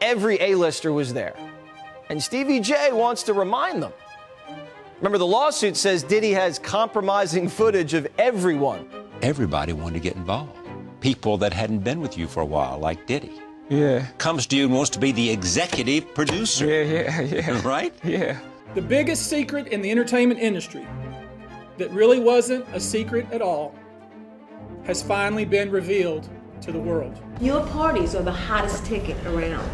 every A-lister was there. And Stevie J wants to remind them. Remember, the lawsuit says Diddy has compromising footage of everyone. Everybody wanted to get involved. People that hadn't been with you for a while, like Diddy. Yeah. Comes to you and wants to be the executive producer. Yeah. Right? Yeah. The biggest secret in the entertainment industry that really wasn't a secret at all has finally been revealed to the world. Your parties are the hottest ticket around.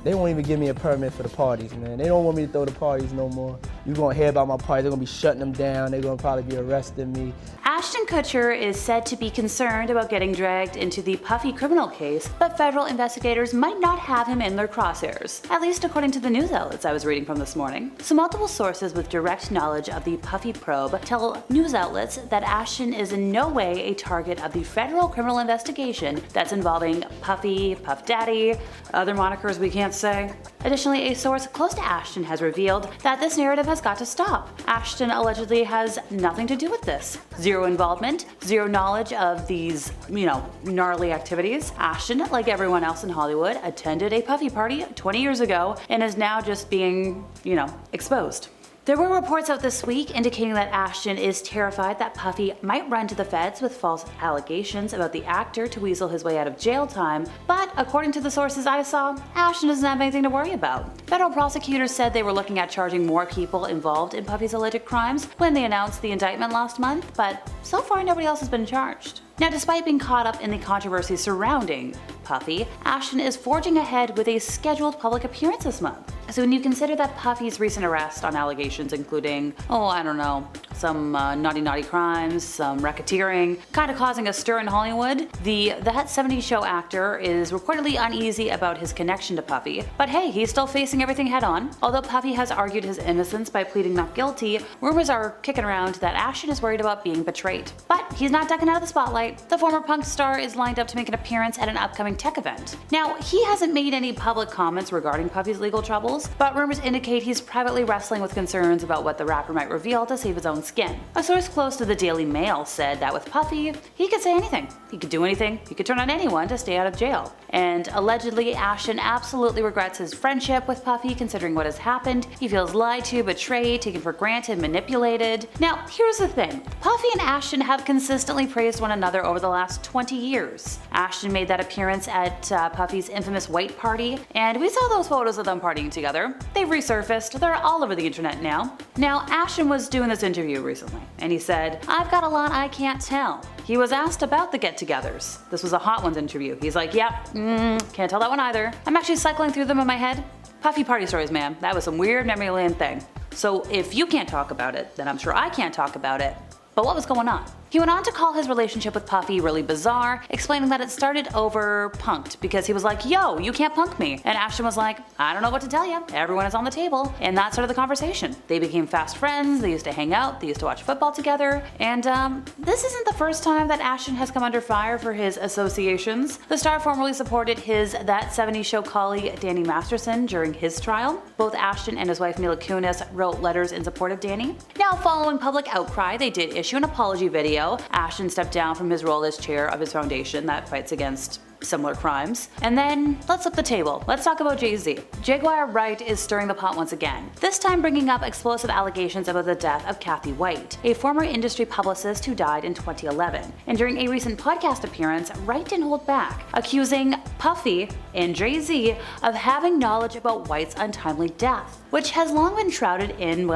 They won't even give me a permit for the parties, man. They don't want me to throw the parties no more. You're gonna hear about my parties, they're gonna be shutting them down, they're gonna probably be arresting me. Ashton Kutcher is said to be concerned about getting dragged into the Puffy criminal case, but federal investigators might not have him in their crosshairs, at least according to the news outlets I was reading from this morning. So multiple sources with direct knowledge of the Puffy probe tell news outlets that Ashton is in no way a target of the federal criminal investigation that's involving Puffy, Puff Daddy, other monikers we can't say. Additionally, a source close to Ashton has revealed that this narrative has got to stop. Ashton allegedly has nothing to do with this. Zero involvement, zero knowledge of these, gnarly activities. Ashton, like everyone else in Hollywood, attended a Puffy party 20 years ago and is now just being, exposed. There were reports out this week indicating that Ashton is terrified that Puffy might run to the feds with false allegations about the actor to weasel his way out of jail time, but according to the sources I saw, Ashton doesn't have anything to worry about. Federal prosecutors said they were looking at charging more people involved in Puffy's alleged crimes when they announced the indictment last month, but so far nobody else has been charged. Now, despite being caught up in the controversy surrounding Puffy, Ashton is forging ahead with a scheduled public appearance this month. So when you consider that Puffy's recent arrest on allegations including, some naughty crimes, some racketeering, kind of causing a stir in Hollywood, the That 70s Show actor is reportedly uneasy about his connection to Puffy, but hey, he's still facing everything head on. Although Puffy has argued his innocence by pleading not guilty, rumors are kicking around that Ashton is worried about being betrayed. But he's not ducking out of the spotlight. The former punk star is lined up to make an appearance at an upcoming tech event. Now, he hasn't made any public comments regarding Puffy's legal troubles, but rumors indicate he's privately wrestling with concerns about what the rapper might reveal to save his own skin. A source close to the Daily Mail said that with Puffy, he could say anything. He could do anything. He could turn on anyone to stay out of jail. And allegedly, Ashton absolutely regrets his friendship with Puffy considering what has happened. He feels lied to, betrayed, taken for granted, manipulated. Now, here's the thing. Puffy and Ashton have consistently praised one another over the last 20 years. Ashton made that appearance at Puffy's infamous white party, and we saw those photos of them partying together. They've resurfaced. They're all over the internet now. Now, Ashton was doing this interview recently, and he said, "I've got a lot I can't tell." He was asked about the get-togethers. This was a Hot Ones interview. He's like, can't tell that one either. I'm actually cycling through them in my head. Puffy party stories, man. That was some weird memory lane thing. So if you can't talk about it, then I'm sure I can't talk about it. But what was going on? He went on to call his relationship with Puffy really bizarre, explaining that it started over punked because he was like, "Yo, you can't punk me." And Ashton was like, "I don't know what to tell you. Everyone is on the table." And that started the conversation. They became fast friends, they used to hang out, they used to watch football together. And this isn't the first time that Ashton has come under fire for his associations. The star formerly supported his That 70s Show colleague Danny Masterson during his trial. Both Ashton and his wife Mila Kunis wrote letters in support of Danny. Now, following public outcry, they did issue an apology video. Ashton stepped down from his role as chair of his foundation that fights against similar crimes. And then, let's flip the table. Let's talk about Jay-Z. Jaguar Wright is stirring the pot once again, this time bringing up explosive allegations about the death of Kathy White, a former industry publicist who died in 2011. And during a recent podcast appearance, Wright didn't hold back, accusing Puffy and Jay-Z of having knowledge about White's untimely death, which has long been shrouded in,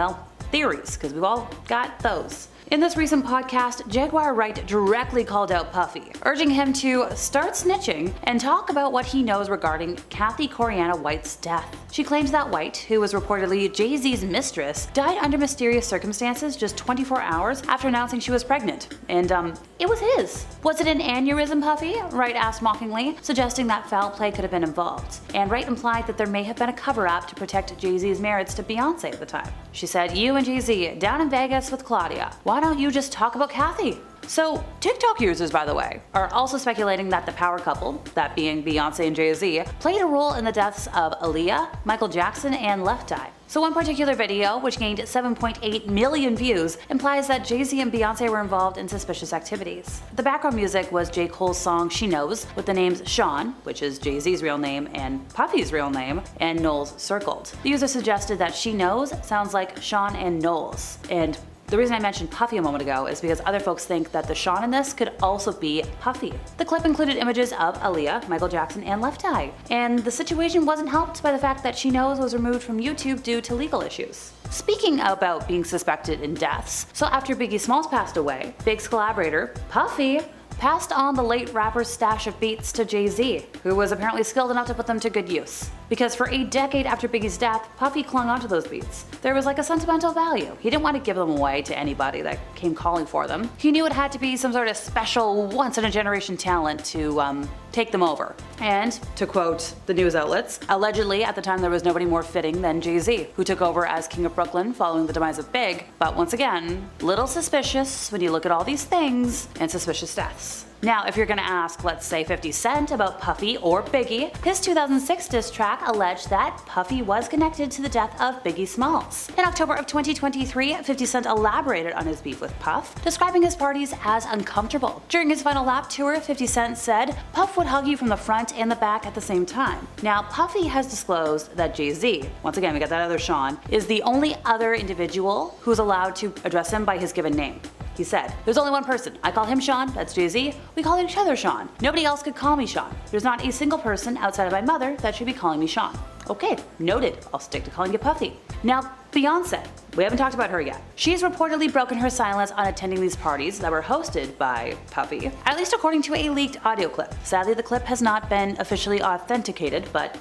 theories, because we've all got those. In this recent podcast, Jaguar Wright directly called out Puffy, urging him to start snitching and talk about what he knows regarding Kathy Coriana White's death. She claims that White, who was reportedly Jay-Z's mistress, died under mysterious circumstances just 24 hours after announcing she was pregnant. And it was his. Was it an aneurysm, Puffy? Wright asked mockingly, suggesting that foul play could have been involved. And Wright implied that there may have been a cover-up to protect Jay-Z's marriage to Beyonce at the time. She said, "You and Jay-Z down in Vegas with Claudia. Why don't you just talk about Kathy?" So, TikTok users, by the way, are also speculating that the power couple, that being Beyonce and Jay-Z, played a role in the deaths of Aaliyah, Michael Jackson, and Left Eye. So one particular video, which gained 7.8 million views, implies that Jay-Z and Beyonce were involved in suspicious activities. The background music was J. Cole's song She Knows, with the names Sean, which is Jay-Z's real name, and Puffy's real name, and Knowles circled. The user suggested that She Knows sounds like Sean and Knowles, and the reason I mentioned Puffy a moment ago is because other folks think that the Sean in this could also be Puffy. The clip included images of Aaliyah, Michael Jackson, and Left Eye, and the situation wasn't helped by the fact that She Knows was removed from YouTube due to legal issues. Speaking about being suspected in deaths, so after Biggie Smalls passed away, Big's collaborator, Puffy, passed on the late rapper's stash of beats to Jay-Z, who was apparently skilled enough to put them to good use. Because for a decade after Biggie's death, Puffy clung onto those beats. There was like a sentimental value. He didn't want to give them away to anybody that came calling for them. He knew it had to be some sort of special, once-in-a-generation talent to take them over. And, to quote the news outlets, allegedly at the time there was nobody more fitting than Jay-Z, who took over as King of Brooklyn following the demise of Big, but once again, little suspicious when you look at all these things and suspicious deaths. Now, if you're gonna ask, let's say 50 Cent about Puffy or Biggie, his 2006 diss track alleged that Puffy was connected to the death of Biggie Smalls. In October of 2023, 50 Cent elaborated on his beef with Puff, describing his parties as uncomfortable. During his final lap tour, 50 Cent said, "Puff would hug you from the front and the back at the same time." Now, Puffy has disclosed that Jay-Z, once again we got that other Sean, is the only other individual who's allowed to address him by his given name. He said, "There's only one person. I call him Sean, that's Jay-Z. We call each other Sean. Nobody else could call me Sean. There's not a single person outside of my mother that should be calling me Sean." Okay, noted. I'll stick to calling you Puffy. Now, Beyonce. We haven't talked about her yet. She's reportedly broken her silence on attending these parties that were hosted by Puffy, at least according to a leaked audio clip. Sadly, the clip has not been officially authenticated, but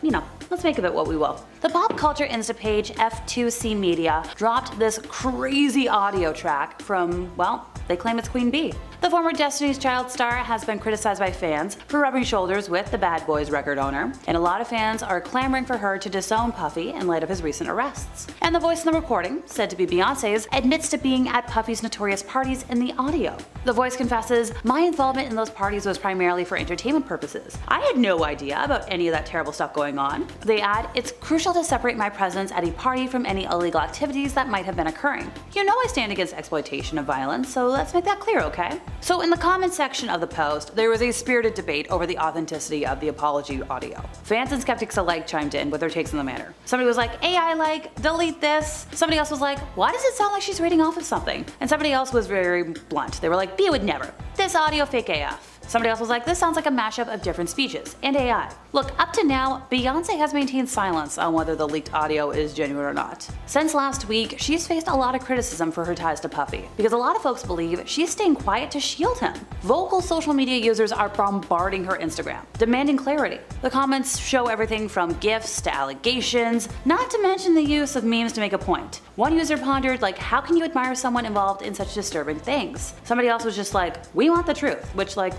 let's make of it what we will. The pop culture Insta page F2C Media dropped this crazy audio track from, well, they claim it's Queen Bee. The former Destiny's Child star has been criticized by fans for rubbing shoulders with the Bad Boys record owner, and a lot of fans are clamoring for her to disown Puffy in light of his recent arrests. And the voice in the recording, said to be Beyonce's, admits to being at Puffy's notorious parties in the audio. The voice confesses, "My involvement in those parties was primarily for entertainment purposes. I had no idea about any of that terrible stuff going on." They add, "It's crucial to separate my presence at a party from any illegal activities that might have been occurring. You know I stand against exploitation of violence, so let's make that clear, okay?" So in the comment section of the post, there was a spirited debate over the authenticity of the apology audio. Fans and skeptics alike chimed in with their takes on the matter. Somebody was like, "AI like, delete this." Somebody else was like, "Why does it sound like she's reading off of something?" And somebody else was very blunt. They were like, "B would never. This audio fake AF." Somebody else was like, "This sounds like a mashup of different speeches and AI." Look, up to now, Beyonce has maintained silence on whether the leaked audio is genuine or not. Since last week, she's faced a lot of criticism for her ties to Puffy, because a lot of folks believe she's staying quiet to shield him. Vocal social media users are bombarding her Instagram, demanding clarity. The comments show everything from gifs to allegations, not to mention the use of memes to make a point. One user pondered, like, how can you admire someone involved in such disturbing things? Somebody else was just like, "We want the truth," which, like,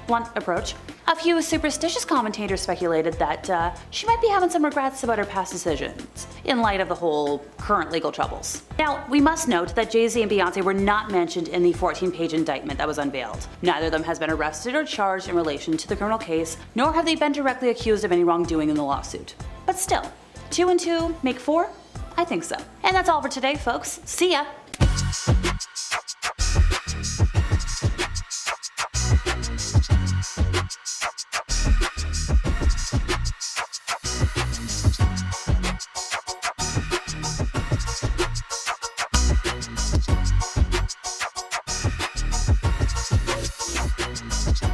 blunt approach. A few superstitious commentators speculated that she might be having some regrets about her past decisions, in light of the whole current legal troubles. Now, we must note that Jay-Z and Beyonce were not mentioned in the 14-page indictment that was unveiled. Neither of them has been arrested or charged in relation to the criminal case, nor have they been directly accused of any wrongdoing in the lawsuit. But still, 2 and 2 make 4? I think so. And that's all for today, folks. See ya!